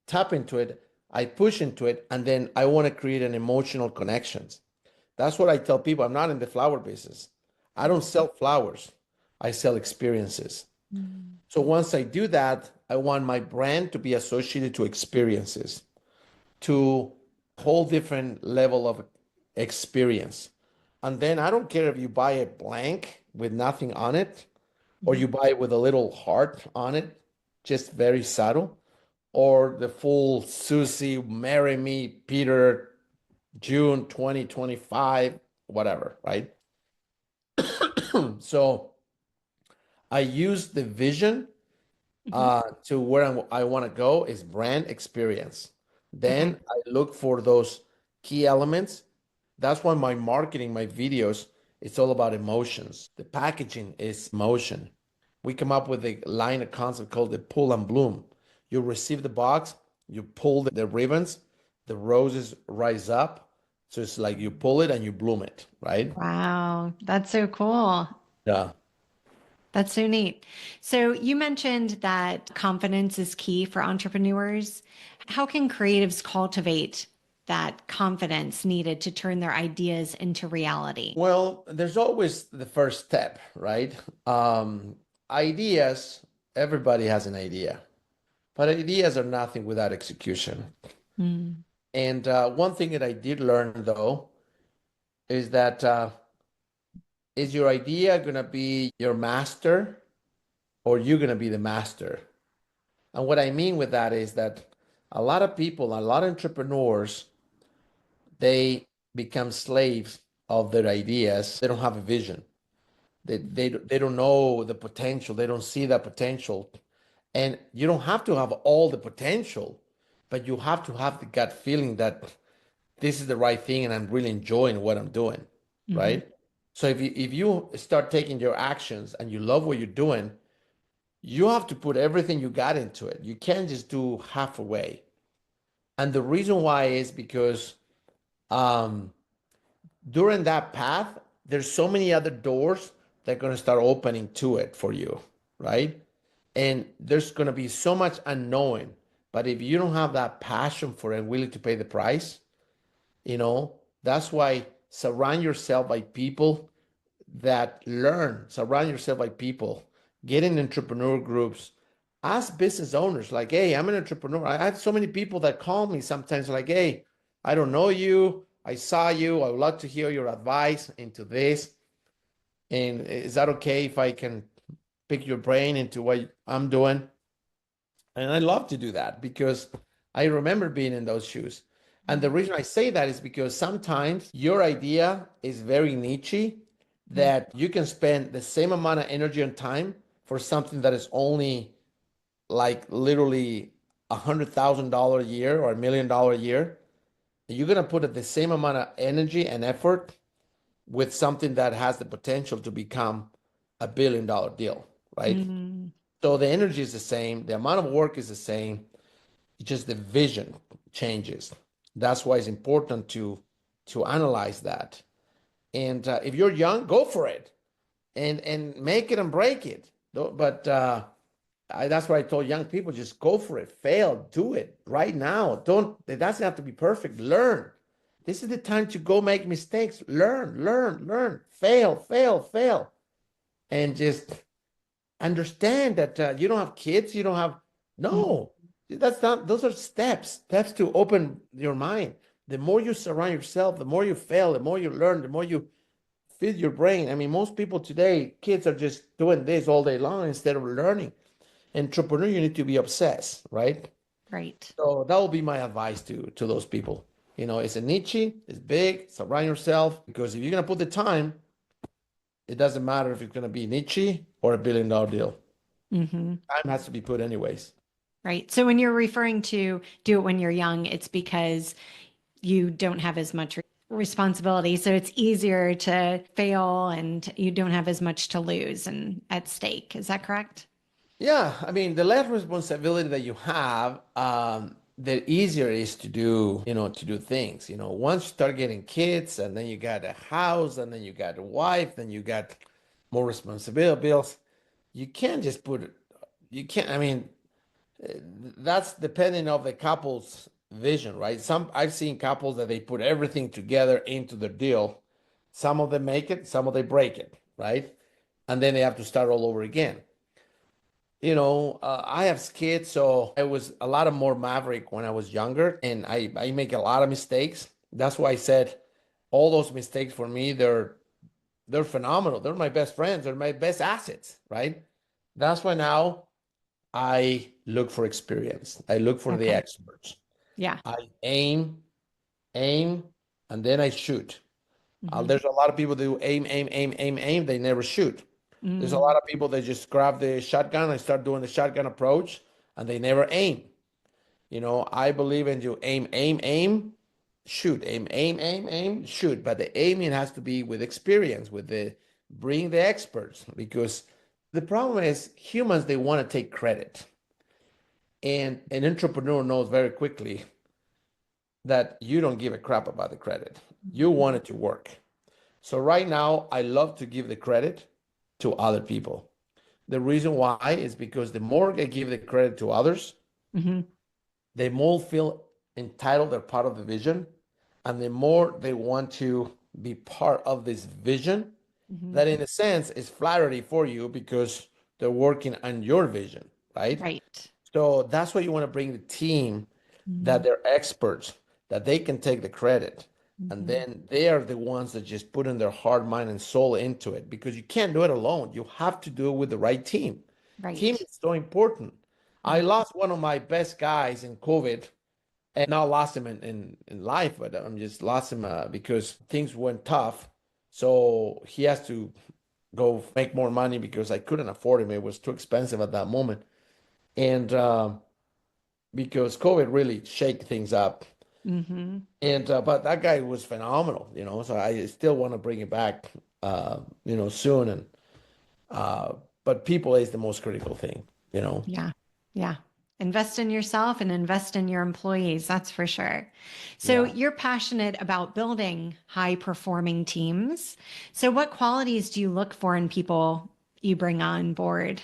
tap into it, I push into it, and then I want to create an emotional connections. That's what I tell people. I'm not in the flower business. I don't sell flowers. I sell experiences. Mm-hmm. So once I do that, I want my brand to be associated to experiences, to a whole different level of experience. And then I don't care if you buy it blank with nothing on it, or you buy it with a little heart on it, just very subtle, or the full Susie, marry me, Peter, June 2025, whatever, right? So I use the vision, Mm-hmm. to where I want to go is brand experience. Okay. Then I look for those key elements. That's why my marketing, my videos, it's all about emotions. The packaging is emotion. We come up with a line, of concept called the pull and bloom. You receive the box, you pull the ribbons, the roses rise up. So it's like you pull it and you bloom it, right? Wow, that's so cool. Yeah. That's so neat. So you mentioned that confidence is key for entrepreneurs. How can creatives cultivate that confidence needed to turn their ideas into reality? Well, there's always the first step, right? Ideas, everybody has an idea, but ideas are nothing without execution. Mm. And one thing that I did learn though is that, is your idea going to be your master, or you going to be the master? And what I mean with that is that a lot of people, a lot of entrepreneurs, they become slaves of their ideas. They don't have a vision. They don't know the potential. They don't see that potential. And you don't have to have all the potential, but you have to have the gut feeling that this is the right thing and I'm really enjoying what I'm doing, Hmm. right? So if you start taking your actions and you love what you're doing, you have to put everything you got into it. You can't just do halfway. And the reason why is because, um, during that path, there's so many other doors that are going to start opening to it for you. right? And there's going to be so much unknowing. But if you don't have that passion for it and willing to pay the price, that's why surround yourself by people that learn, surround yourself by people, get in entrepreneur groups, ask business owners, like, hey, I'm an entrepreneur. I have so many people that call me sometimes, like, hey, I don't know you. I saw you. I would love to hear your advice into this. And is that okay if I can pick your brain into what I'm doing? And I love to do that because I remember being in those shoes. And the reason I say that is because sometimes your idea is very niche, that you can spend the same amount of energy and time for something that is only like literally $100,000 a year or $1 million a year. You're going to put the same amount of energy and effort with something that has the potential to become $1 billion deal, right? Mm-hmm. So the energy is the same, the amount of work is the same, it's just the vision changes. That's why it's important to analyze that. And if you're young, go for it and make it and break it. But that's why I told young people, just go for it, fail, do it right now. Don't, it doesn't have to be perfect. Learn. This is the time to go make mistakes. Learn, fail, fail, fail. And just understand that you don't have kids, you don't have, no, that's not, those are steps to open your mind. The more you surround yourself, the more you fail, the more you learn, the more you feed your brain. I mean, most people today, kids are just doing this all day long instead of learning. Entrepreneur, you need to be obsessed, right? Right. So that will be my advice to those people. It's a niche, it's big, surround yourself, because if you're gonna put the time, it doesn't matter if it's gonna be niche or $1 billion deal. Mm-hmm. Time has to be put anyways. Right. So when you're referring to do it when you're young, it's because you don't have as much responsibility. So it's easier to fail and you don't have as much to lose and at stake. Is that correct? Yeah, I mean, the less responsibility that you have, the easier it is to do things. Once you start getting kids, and then you got a house, and then you got a wife, then you got more responsibility bills. You can't just put it. You can't. I mean, that's depending of the couple's vision, right? I've seen couples that they put everything together into the deal. Some of them make it, some of them break it, right? And then they have to start all over again. I have kids, so I was a lot of more maverick when I was younger, and I make a lot of mistakes. That's why I said all those mistakes for me, they're phenomenal. They're my best friends. They're my best assets, right? That's why now I look for experience. I look for the Okay. experts. Yeah. I aim, and then I shoot. Hmm. There's a lot of people that do aim. They never shoot. There's a lot Mm. of people that just grab the shotgun and start doing the shotgun approach, and they never aim. I believe in you aim, shoot, aim, shoot. But the aiming has to be with experience, bring the experts, because the problem is humans, they want to take credit. And an entrepreneur knows very quickly that you don't give a crap about the credit. You want it to work. So right now, I love to give the credit to other people. The reason why is because the more I give the credit to others, Hmm. they more feel entitled, they're part of the vision, and the more they want to be part of this vision, Hmm. that in a sense is flattery for you because they're working on your vision, right? Right. So that's why you want to bring the team, that Hmm. they're experts, that they can take the credit. And Hmm. then they are the ones that just put in their heart, mind, and soul into it, because you can't do it alone. You have to do it with the right team. Team Right. is so important. I lost one of my best guys in COVID, and not lost him in life, but I'm just lost him because things went tough. So he has to go make more money because I couldn't afford him. It was too expensive at that moment. And because COVID really shake things up. Hmm. And but that guy was phenomenal, So I still want to bring it back, soon. And uh, but people is the most critical thing. Yeah. Yeah. Invest in yourself and invest in your employees. That's for sure. So Yeah. you're passionate about building high performing teams. So what qualities do you look for in people you bring on board?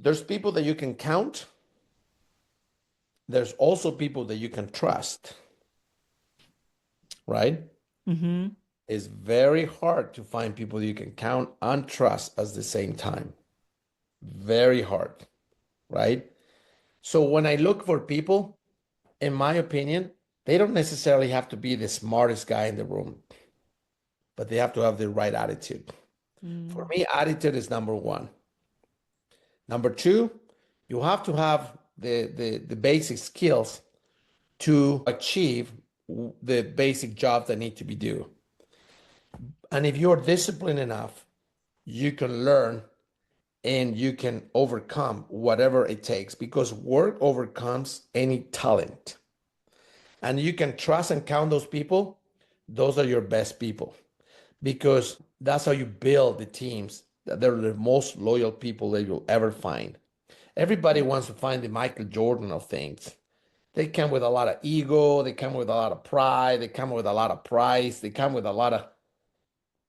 There's people that you can count. There's also people that you can trust, right? Mm-hmm. It's very hard to find people you can count and trust at the same time. Very hard, right? So when I look for people, in my opinion, they don't necessarily have to be the smartest guy in the room, but they have to have the right attitude. For me, attitude is number one. Number two, you have to have the basic skills to achieve the basic jobs that need to be done. And if you're disciplined enough, you can learn and you can overcome whatever it takes because work overcomes any talent. And you can trust and count those people. Those are your best people because that's how you build the teams. They're the most loyal people that you'll ever find. Everybody wants to find the Michael Jordan of things. They come with a lot of ego, they come with a lot of pride, they come with a lot of price, they come with a lot of,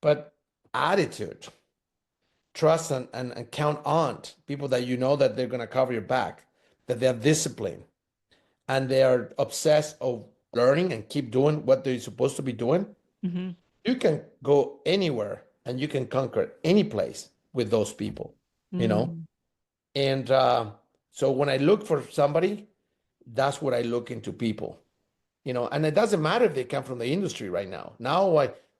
but attitude, trust and count on people that you know that they're going to cover your back, that they have discipline and they are obsessed of learning and keep doing what they're supposed to be doing. Mm-hmm. You can go anywhere and you can conquer any place with those people, you know? Mm. And so when I look for somebody, that's what I look into people, and it doesn't matter if they come from the industry right now. Now,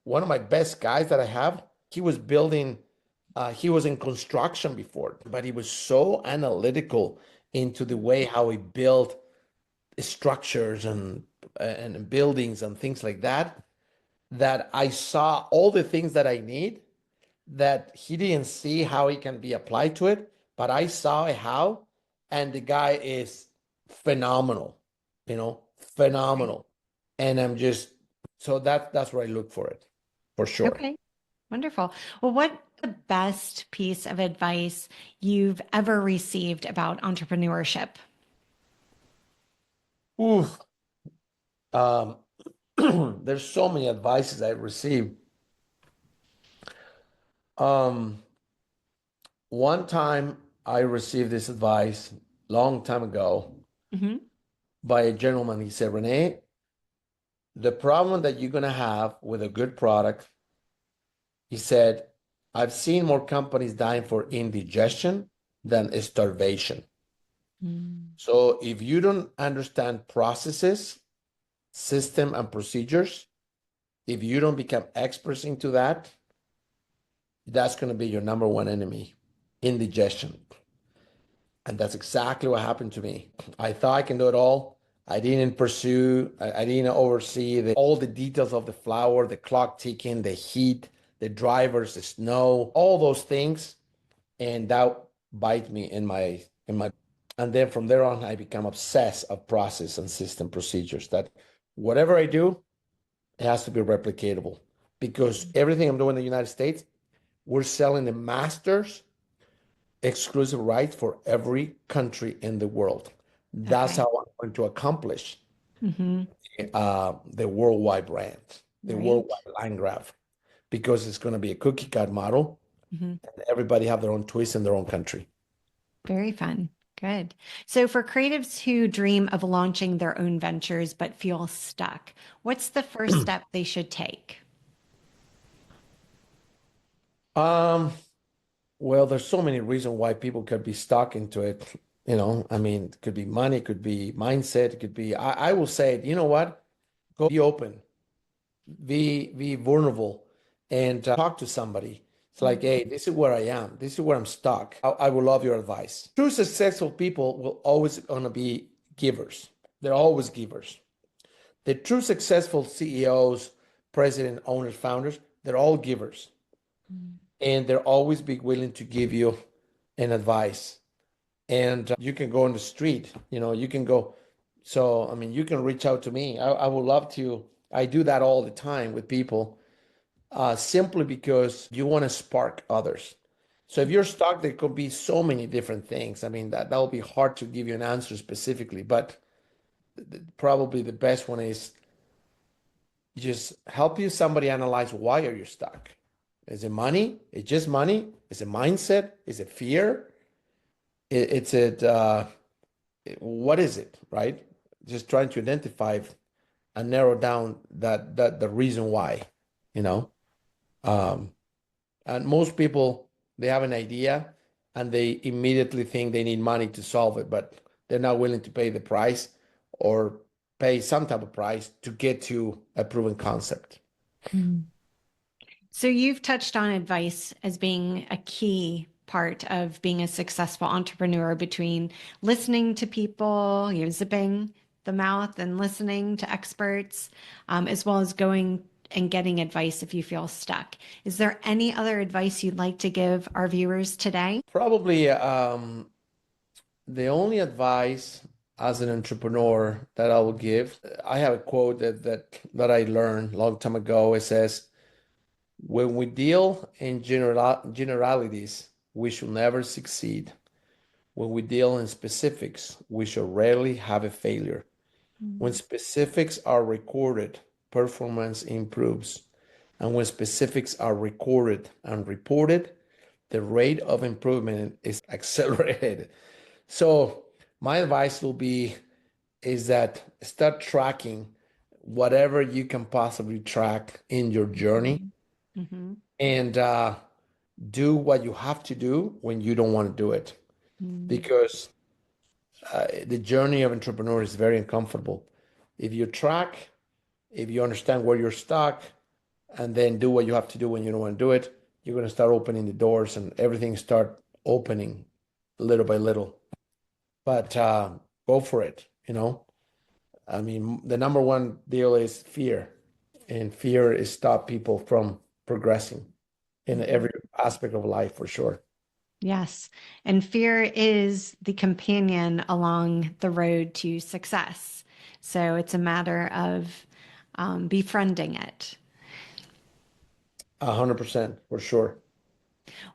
one of my best guys that I have, he was building, he was in construction before, but he was so analytical into the way how he built structures and buildings and things like that, that I saw all the things that I need that he didn't see how he can be applied to it, but I saw how, and the guy is phenomenal, Right. phenomenal. And I'm just so that's where I look for it, for sure. Okay. Wonderful. Well, what's the best piece of advice you've ever received about entrepreneurship? Ooh, um, there's so many advices I received. Um, one time I received this advice long time ago Mm-hmm. by a gentleman. He said, Rene, the problem that you're gonna have with a good product, he said, I've seen more companies dying for indigestion than starvation. Mm. So if you don't understand processes, system, and procedures, if you don't become experts into that, that's going to be your number one enemy, indigestion. And that's exactly what happened to me. I thought I can do it all. I didn't pursue, I didn't oversee all the details of the flour, the clock ticking, the heat, the drivers, the snow, all those things. And that bite me in my and then from there on I become obsessed of process and system procedures that whatever I do, it has to be replicatable because everything I'm doing in the United States, we're selling the masters exclusive rights for every country in the world. That's Okay. how I'm going to accomplish Mm-hmm. the worldwide brand, the Right. worldwide line graph, because it's going to be a cookie cut model Mm-hmm. and everybody have their own twist in their own country. Very fun. Good. So, for creatives who dream of launching their own ventures but feel stuck, what's the first step they should take? um, well, there's so many reasons why people could be stuck into it. I mean, it could be money, it could be mindset, it could be, I will say, you know what? Go be open, be vulnerable, and talk to somebody. It's like, Mm. hey, this is where I am. This is where I'm stuck. I would love your advice. True successful people will always gonna be givers. They're always givers. The true successful CEOs, president, owners, founders, they're all givers. Mm. And they're always be willing to give you an advice. And you can go on the street, you can go. So, I mean, you can reach out to me. I would love to. I do that all the time with people, simply because you want to spark others. So if you're stuck, there could be so many different things. I mean, that will be hard to give you an answer specifically, but probably the best one is just help you somebody analyze why are you stuck. Is it money? Is it just money? Is it mindset? Is it fear? It's what is it, right? Just trying to identify and narrow down that the reason why, you know. Um, and most people they have an idea and they immediately think they need money to solve it, but they're not willing to pay the price or pay some type of price to get to a proven concept. Mm. So you've touched on advice as being a key part of being a successful entrepreneur between listening to people, zipping the mouth and listening to experts, as well as going and getting advice if you feel stuck. Is there any other advice you'd like to give our viewers today? Probably the only advice as an entrepreneur that I will give, I have a quote that I learned a long time ago. It says, "When we deal in generalities, we should never succeed. When we deal in specifics, we should rarely have a failure. When Mm, specifics are recorded, performance improves. And when specifics are recorded and reported, the rate of improvement is accelerated." So my advice will be is that start tracking whatever you can possibly track in your journey mhm, mhm, and do what you have to do when you don't want to do it mm, because the journey of entrepreneur is very uncomfortable. If you track, if you understand where you're stuck, and then do what you have to do when you don't want to do it, you're going to start opening the doors and everything start opening little by little. But go for it, you know. I mean, the number one deal is fear, and fear is stop people from progressing in mhm. every aspect of life for sure. Yes. And fear is the companion along the road to success. So it's a matter of befriending it. 100% for sure.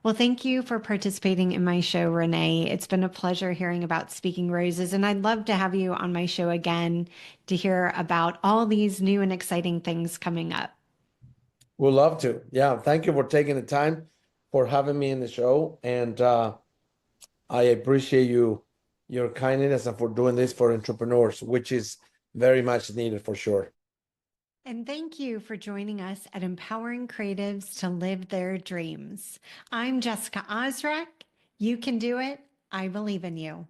Well, thank you for participating in my show, Renee. It's been a pleasure hearing about Speaking Roses, and I'd love to have you on my show again to hear about all these new and exciting things coming up. We'd love to. Yeah, thank you for taking the time for having me in the show, and I appreciate your kindness and for doing this for entrepreneurs, which is very much needed for sure. And thank you for joining us at Empowering Creatives to Live Their Dreams. I'm Jessica Ozrek. You can do it. I believe in you.